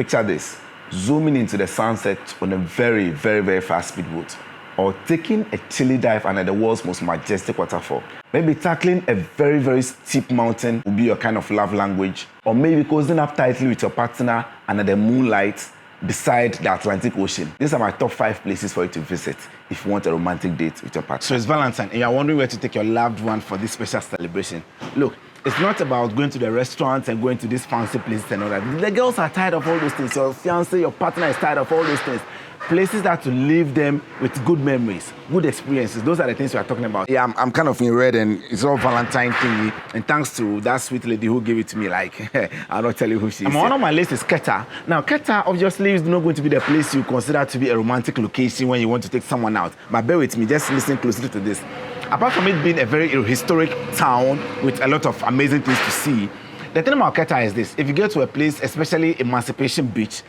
Picture this, zooming into the sunset on a very, very, very fast speedboat, or taking a chilly dive under the world's most majestic waterfall. Maybe tackling a very, very steep mountain will be your kind of love language, or maybe cozying up tightly with your partner under the moonlight beside the Atlantic Ocean. These are my top 5 places for you to visit if you want a romantic date with your partner. So it's Valentine, and you're wondering where to take your loved one for this special celebration. Look, it's not about going to the restaurants and going to these fancy places and all that. The girls are tired of all those things. Your fiancé, your partner is tired of all those things. Places that to leave them with good memories, good experiences. Those are the things we are talking about. Yeah, I'm kind of in red, and it's all Valentine thingy. And thanks to that sweet lady who gave it to me, like, I'll not tell you who she is. One on my list is Keta. Now, Keta obviously is not going to be the place you consider to be a romantic location when you want to take someone out. But bear with me, just listen closely to this. Apart from it being a very historic town with a lot of amazing things to see, the thing about Keta is this. If you go to a place, especially Emancipation Beach,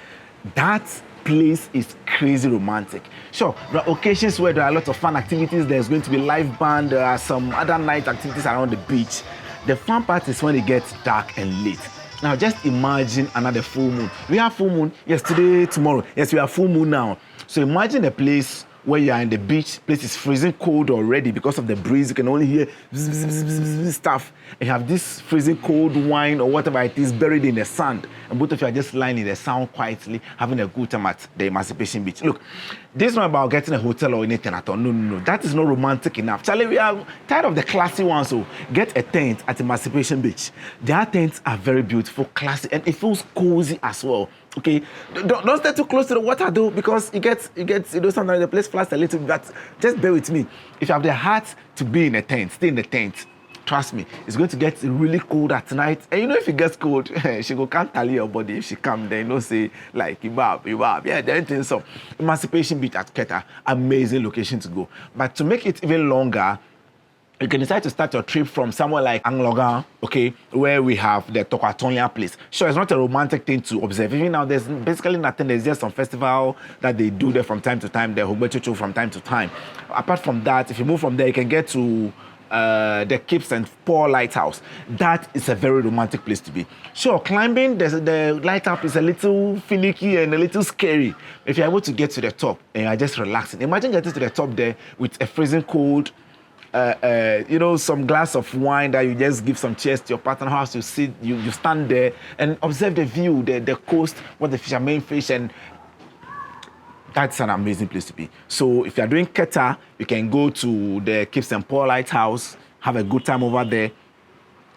that place is crazy romantic. Sure, there are occasions where there are a lot of fun activities. There's going to be live band. There are some other night activities around the beach. The fun part is when it gets dark and late. Now, just imagine another full moon. We have full moon yesterday, tomorrow. Yes, we have full moon now. So imagine a place where you are in the beach, place is freezing cold already because of the breeze. You can only hear stuff. And you have this freezing cold wine or whatever it is buried in the sand. And both of you are just lying in the sand quietly, having a good time at the Emancipation Beach. Look, this is not about getting a hotel or anything at all. No. That is not romantic enough. Charlie, we are tired of the classy ones. So get a tent at Emancipation Beach. Their tents are very beautiful, classy, and it feels cozy as well. Okay, don't stay too close to the water though, because it gets sometimes the place floods a little bit. But just bear with me. If you have the heart to be in a tent, stay in the tent. Trust me, it's going to get really cold at night. And you know, if it gets cold, she can't tell your body. If she come, then say like ibab. Yeah, there ain't so. Emancipation Beach at Keta, amazing location to go. But to make it even longer, you can decide to start your trip from somewhere like Anglogan, okay, where we have the Tokwatonia place. Sure, it's not a romantic thing to observe. Even now, there's basically nothing. There's just some festival that they do there from time to time, the Hogbechuchu from time to time. Apart from that, if you move from there, you can get to the Cape St. Paul Lighthouse. That is a very romantic place to be. Sure, climbing the lighthouse is a little finicky and a little scary. If you're able to get to the top and you're just relaxing, imagine getting to the top there with a freezing cold, some glass of wine that you just give some cheers to your partner house. You sit, you stand there and observe the view, the coast, what the fishermen fish, and that's an amazing place to be. So if you're doing Keta, you can go to the Cape St. Paul Lighthouse, have a good time over there.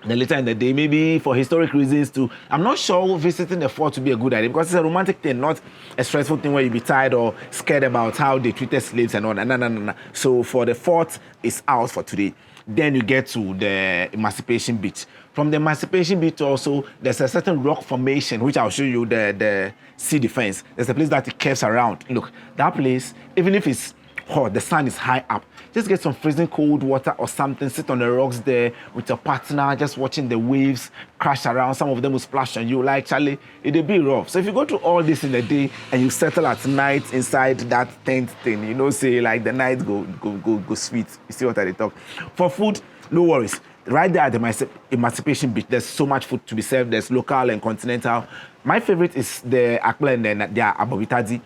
Then later in the day, maybe for historic reasons too. I'm not sure visiting the fort would be a good idea because it's a romantic thing, not a stressful thing where you'll be tired or scared about how they treated slaves and all that. No. So for the fort, it's out for today. Then you get to the Emancipation Beach. From the Emancipation Beach also, there's a certain rock formation, which I'll show you, the sea defense. There's a place that it curves around. Look, that place, even if it's hot, the sun is high up, just get some freezing cold water or something, sit on the rocks there with your partner, just watching the waves crash around. Some of them will splash on you. Like, Charlie, it'll be rough. So if you go to all this in the day and you settle at night inside that tent thing, say like the night go sweet. You see what I talk? For food, no worries. Right there at the Emancipation Beach, there's so much food to be served. There's local and continental. My favorite is the akple and their abobitadi.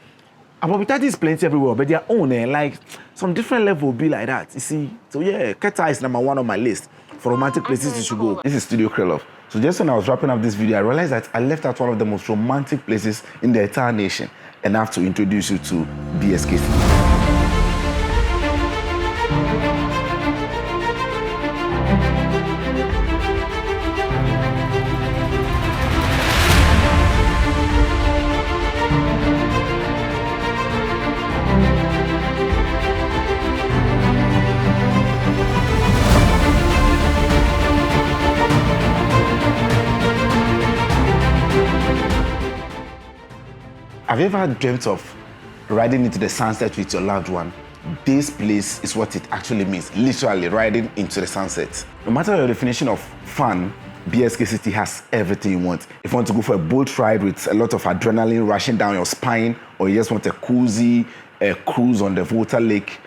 Abobitadi is plenty everywhere, but their own, like some different level will be like that, you see. So yeah, Keta is number 1 on my list for romantic places you should go. This is Studio Krelov. So just when I was wrapping up this video, I realized that I left out one of the most romantic places in the entire nation, and I have to introduce you to BSKC. Have you ever dreamt of riding into the sunset with your loved one? This place is what it actually means, literally riding into the sunset. No matter your definition of fun, BSK City has everything you want. If you want to go for a boat ride with a lot of adrenaline rushing down your spine, or you just want a cozy cruise on the Volta Lake,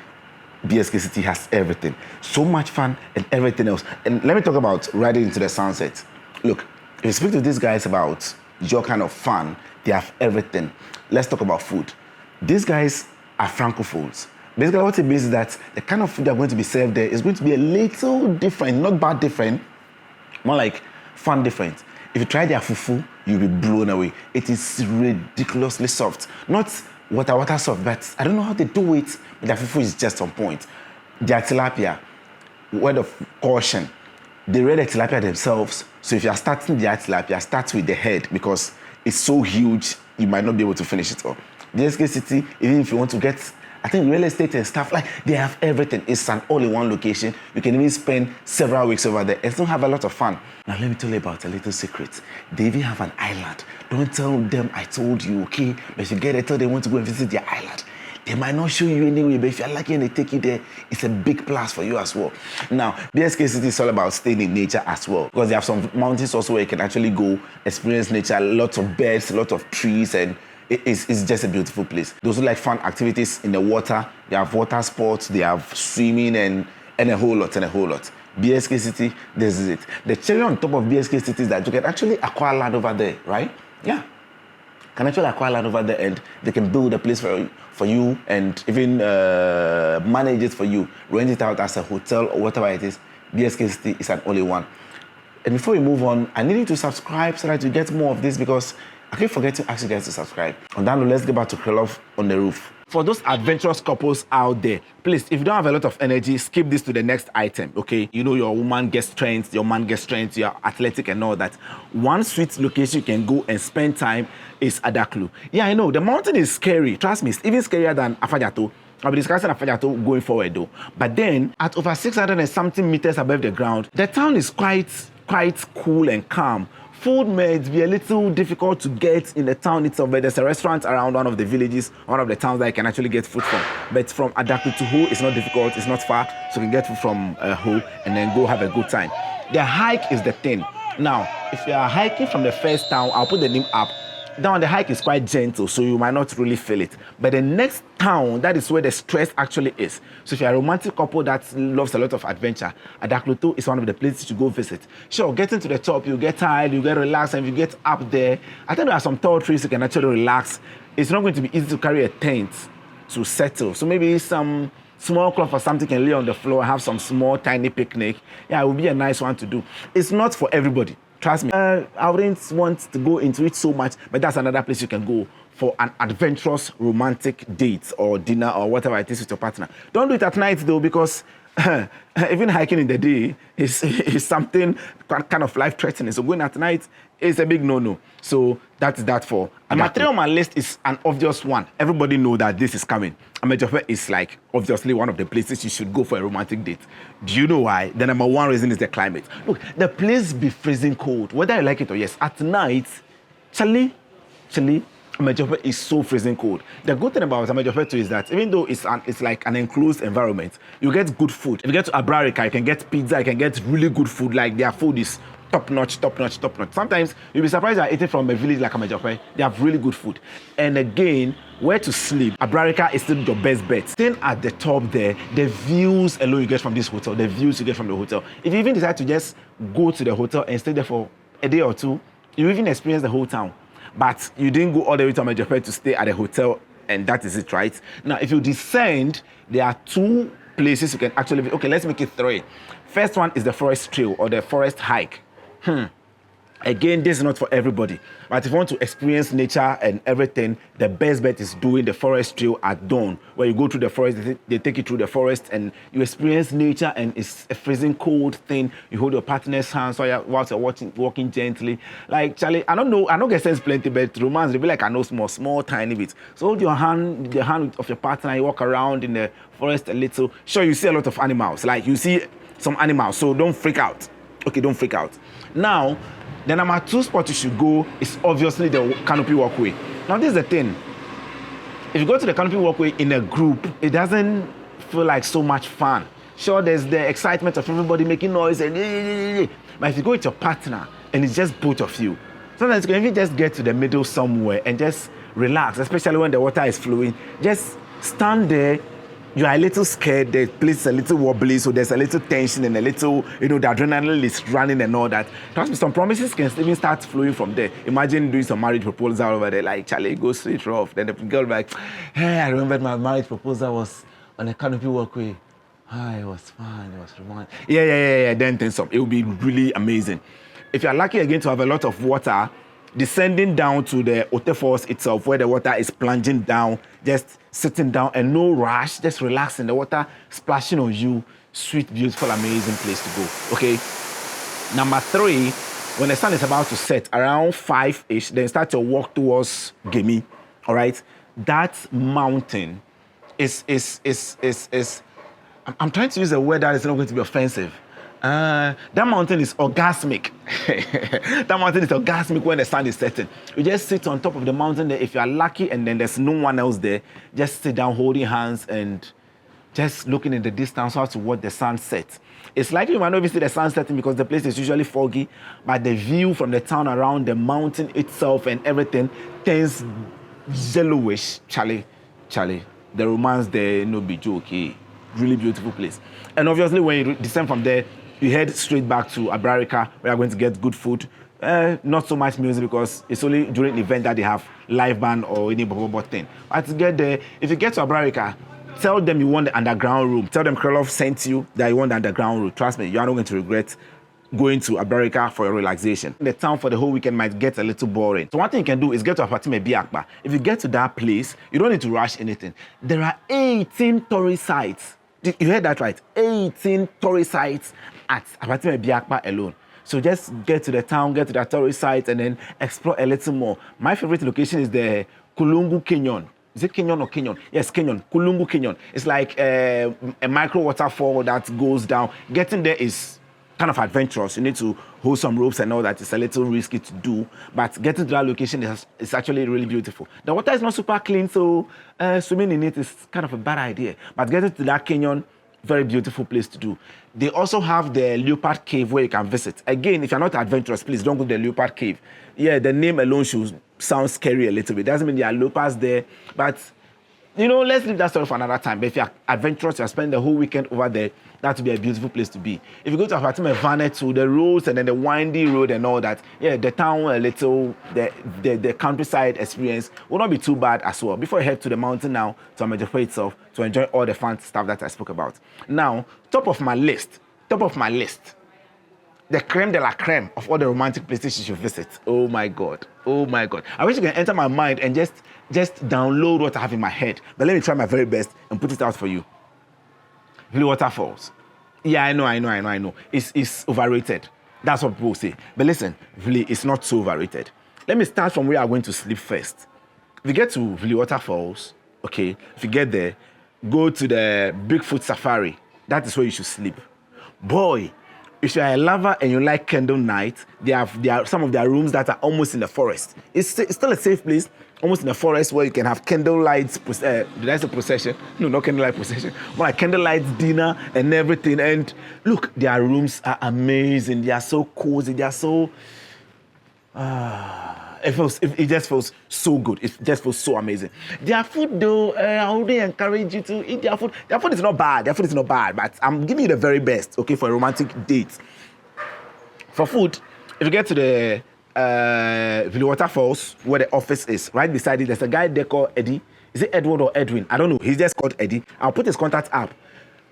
BSK City has everything. So much fun and everything else. And let me talk about riding into the sunset. Look, if you speak to these guys about your kind of fun, They have everything. Let's talk about food. These guys are francophones. Basically, what it means is that the kind of food they're going to be served there is going to be a little different, not bad different, more like fun different. If you try their fufu, you'll be blown away. It is ridiculously soft. Not water soft, but I don't know how they do it, but their fufu is just on point. Their tilapia, word of caution, they read the tilapia themselves. So if you're starting their tilapia, start with the head because it's so huge, you might not be able to finish it all. The SK City, even if you want to get, I think real estate and stuff, like they have everything. It's an all-in-one location. You can even spend several weeks over there and still have a lot of fun. Now let me tell you about a little secret. They even have an island. Don't tell them I told you, okay? But if you get there, tell them want to go and visit their island. They might not show you anyway, but if you're lucky and they take you there, it's a big plus for you as well. Now, BSK City is all about staying in nature as well, because they have some mountains also where you can actually go experience nature, lots of birds, lots of trees, and it's just a beautiful place. Those who like fun activities in the water, they have water sports, they have swimming and a whole lot. BSK City, this is it. The cherry on top of BSK City is that you can actually acquire land over there, right? Yeah. Can actually acquire land over there and they can build a place for you and even manage it for you, rent it out as a hotel or whatever it is. BSK City is an only one. And before we move on, I need you to subscribe so that you get more of this because I keep forgetting to ask you guys to subscribe. On that note, let's get back to Curl Off on the Roof. For those adventurous couples out there, please, if you don't have a lot of energy, skip this to the next item, okay? You know your woman gets strength, your man gets strength, you're athletic and all that. One sweet location you can go and spend time is Adaklu. Yeah, I know, the mountain is scary. Trust me, it's even scarier than Afajato. I'll be discussing Afajato going forward though. But then, at over 600 and something meters above the ground, the town is quite cool and calm. Food may be a little difficult to get in the town itself, but there's a restaurant around one of the villages, one of the towns that you can actually get food from. But from Adaklu to Ho, it's not difficult, it's not far, so you can get food from Ho and then go have a good time. The hike is the thing. Now, if you are hiking from the first town, I'll put the name up. Down the hike is quite gentle, so you might not really feel it. But the next town, that is where the stress actually is. So if you're a romantic couple that loves a lot of adventure, Adaklu is one of the places to go visit. Sure, getting to the top, you get tired, you get relaxed, and if you get up there, I think there are some tall trees you can actually relax. It's not going to be easy to carry a tent to settle. So maybe some small cloth or something can lay on the floor, have some small, tiny picnic. Yeah, it would be a nice one to do. It's not for everybody. Trust me, I wouldn't want to go into it so much, but that's another place you can go for an adventurous romantic date or dinner or whatever it is with your partner. Don't do it at night though, because even hiking in the day is something kind of life-threatening. So going at night is a big no-no. So that's that for. And my three on my list is an obvious one. Everybody know that this is coming. Amejope is like obviously one of the places you should go for a romantic date. Do you know why? The number one reason is the climate. Look, the place be freezing cold, whether you like it or yes. At night, chilly, Amejope is so freezing cold. The good thing about Amejope too is that even though it's like an enclosed environment, you get good food. If you get to Abrarica, you can get pizza, you can get really good food. Like their food is top notch. Sometimes you'll be surprised at eating from a village like Amejope. They have really good food. And again, where to sleep, Abrarica is still your best bet. Staying at the top there, the views alone you get from this hotel, the views you get from the hotel. If you even decide to just go to the hotel and stay there for a day or two, you even experience the whole town. But you didn't go all the way to Amejope to stay at a hotel, and that is it, right? Now, if you descend, there are two places you can actually visit. Okay, let's make it three. First one is the forest trail or the forest hike. Again, this is not for everybody. But if you want to experience nature and everything, the best bet is doing the forest trail at dawn, where you go through the forest, they take you through the forest, and you experience nature, and it's a freezing cold thing. You hold your partner's hand whilst you're walking gently. Like, Charlie, I don't know get sense plenty, but romance, they be like, I know small, tiny bit. So hold your hand, the hand of your partner, you walk around in the forest a little. Sure, you see a lot of animals. Like, you see some animals, so don't freak out. Okay, don't freak out. Now, the number two spot you should go is obviously the canopy walkway. Now, this is the thing. If you go to the canopy walkway in a group, it doesn't feel like so much fun. Sure, there's the excitement of everybody making noise, but if you go with your partner and it's just both of you, sometimes you can even just get to the middle somewhere and just relax, especially when the water is flowing. Just stand there, you are a little scared, the place is a little wobbly, so there's a little tension and a little, the adrenaline is running and all that. Trust me, some promises can even start flowing from there. Imagine doing some marriage proposal over there, like, Charlie, go straight off. Then the girl like, hey, I remember my marriage proposal was on a canopy walkway. Ah, it was fun, it was romantic. Yeah, then some. It will be really amazing. If you're lucky again to have a lot of water descending down to the waterfalls itself, where the water is plunging down, just sitting down and no rush, just relaxing, the water splashing on you, sweet, beautiful, amazing place to go, okay? Number 3, when the sun is about to set, around 5-ish, then start your walk towards Gemi, all right? That mountain is I'm trying to use a word that is not going to be offensive. That mountain is orgasmic. That mountain is orgasmic when the sun is setting. You just sit on top of the mountain there. If you are lucky and then there's no one else there, just sit down holding hands and just looking in the distance how to watch the sun set. It's likely you might not see the sun setting because the place is usually foggy, but the view from the town around the mountain itself and everything turns yellowish. Charlie, the romance there no be jokey. Really beautiful place. And obviously when you descend from there, you head straight back to Abrarica, where you're going to get good food. Not so much music because it's only during the event that they have live band or any bobo thing. But to get there, if you get to Abrarica, tell them you want the underground room. Tell them Krylov sent you that you want the underground room. Trust me, you are not going to regret going to Abrarica for your relaxation. The town for the whole weekend might get a little boring. So one thing you can do is get to Apatime Biakpa. If you get to that place, you don't need to rush anything. There are 18 tourist sites. You heard that right? 18 tourist sites at Apatime Biakpa alone. So just get to the town, get to the tourist sites, and then explore a little more. My favorite location is the Kulungu Canyon. Is it Canyon or Canyon? Yes, Canyon. Kulungu Canyon. It's like a micro waterfall that goes down. Getting there is kind of adventurous. You need to hold some ropes and all that. It's a little risky to do, but getting to that location is actually really beautiful. The water is not super clean, so swimming in it is kind of a bad idea. But getting to that canyon, very beautiful place to do. They also have the leopard cave where you can visit. Again, if you're not adventurous, please don't go to the leopard cave. Yeah, the name alone should sound scary a little bit. Doesn't mean there are leopards there, but let's leave that story for another time. But if you're adventurous, you're spending the whole weekend over there, that would be a beautiful place to be. If you go to Apatime Vanet, to the roads and then the windy road and all that, yeah, the town a little, the countryside experience will not be too bad as well. Before you head to the mountain now, to Amajepo itself, to enjoy all the fun stuff that I spoke about. Now, top of my list, the creme de la creme of all the romantic places you should visit. Oh my God. I wish you can enter my mind and just download what I have in my head. But let me try my very best and put it out for you. Blue waterfalls. Yeah, I know. It's overrated. That's what people say. But listen, really, it's not so overrated. Let me start from where I'm going to sleep first. If you get to Vili Waterfalls, okay, if you get there, go to the Bigfoot Safari. That is where you should sleep. Boy, if you're a lover and you like candle night, they have some of their rooms that are almost in the forest. It's still a safe place, almost in the forest where you can have candle lights. Did I say procession? No, not candlelight procession. More like candlelight dinner and everything. And look, their rooms are amazing. They are so cozy. They are so. It just feels so good. It just feels so amazing. Their food, though, I would encourage you to eat their food. Their food is not bad. But I'm giving you the very best, okay, for a romantic date. For food, if you get to the Vili Waterfalls, where the office is, right beside it, there's a guy there called Eddie. Is it Edward or Edwin? I don't know. He's just called Eddie. I'll put his contact up.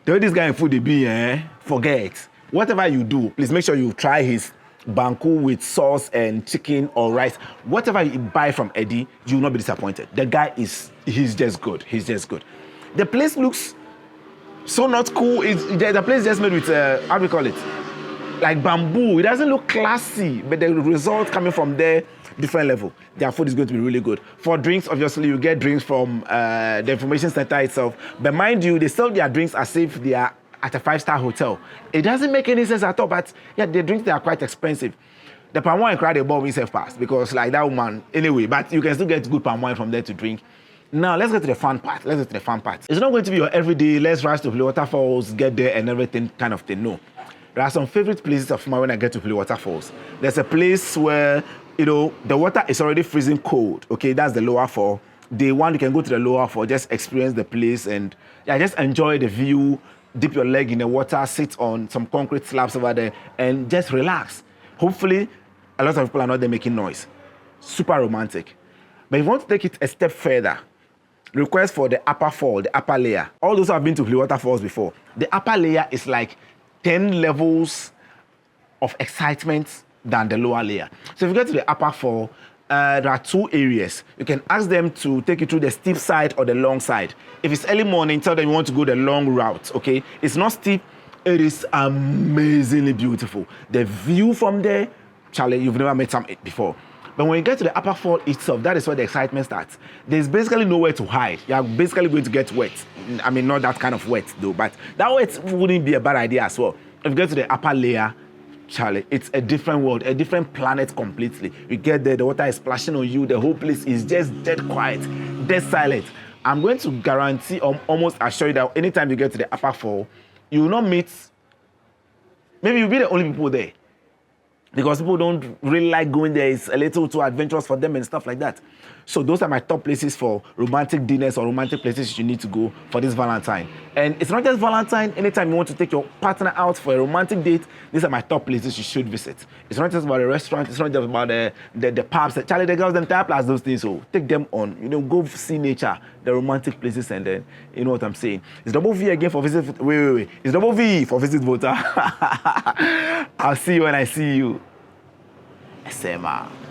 The way this guy in food they be, forget. Whatever you do, please make sure you try his banku with sauce and chicken or rice. Whatever you buy from Eddie, you will not be disappointed. The guy he's just good. The place looks so not cool. The place is just made with, how do we call it? Like bamboo. It doesn't look classy, but the result coming from there, different level. Their food is going to be really good. For drinks, obviously, you get drinks from the information center itself. But mind you, they sell their drinks as if they are at a 5-star hotel. It doesn't make any sense at all, but yeah, the drinks, they are quite expensive. The palm wine crowd, they bought me self pass because like that woman, anyway, but you can still get good palm wine from there to drink. Now, let's get to the fun part. It's not going to be your everyday, let's rush to Vili Waterfalls, get there and everything kind of thing. No. There are some favorite places of mine when I get to Vili Waterfalls. There's a place where, the water is already freezing cold. Okay, that's the lower fall. Day one, you can go to the lower for just experience the place and just enjoy the view, dip your leg in the water, sit on some concrete slabs over there, and just relax. Hopefully, a lot of people are not there making noise. Super romantic. But if you want to take it a step further, request for the upper fall, the upper layer. All those who have been to Clearwater Falls before, the upper layer is like 10 levels of excitement than the lower layer. So if you get to the upper fall, there are 2 areas. You can ask them to take you through the steep side or the long side. If it's early morning, tell them you want to go the long route, okay? It's not steep, it is amazingly beautiful. The view from there, Charlie, you've never met some before. But when you get to the upper fall itself, that is where the excitement starts. There's basically nowhere to hide. You're basically going to get wet. I mean, not that kind of wet though, but that wet wouldn't be a bad idea as well. If you get to the upper layer, Charlie, it's a different world, a different planet completely. You get there, the water is splashing on you, the whole place is just dead quiet, dead silent. I'm going to guarantee, almost assure you that anytime you get to the upper fall, you will not meet, maybe you'll be the only people there. Because people don't really like going there. It's a little too adventurous for them and stuff like that. So those are my top places for romantic dinners or romantic places you need to go for this Valentine. And it's not just Valentine. Anytime you want to take your partner out for a romantic date, these are my top places you should visit. It's not just about the restaurant. It's not just about the pubs. Charlie, the girls, the entire plus those things. So take them on. Go see nature, the romantic places, and then you know what I'm saying. It's double V again for visit. Wait. It's double V for visit voter. I'll see you when I see you. SMA.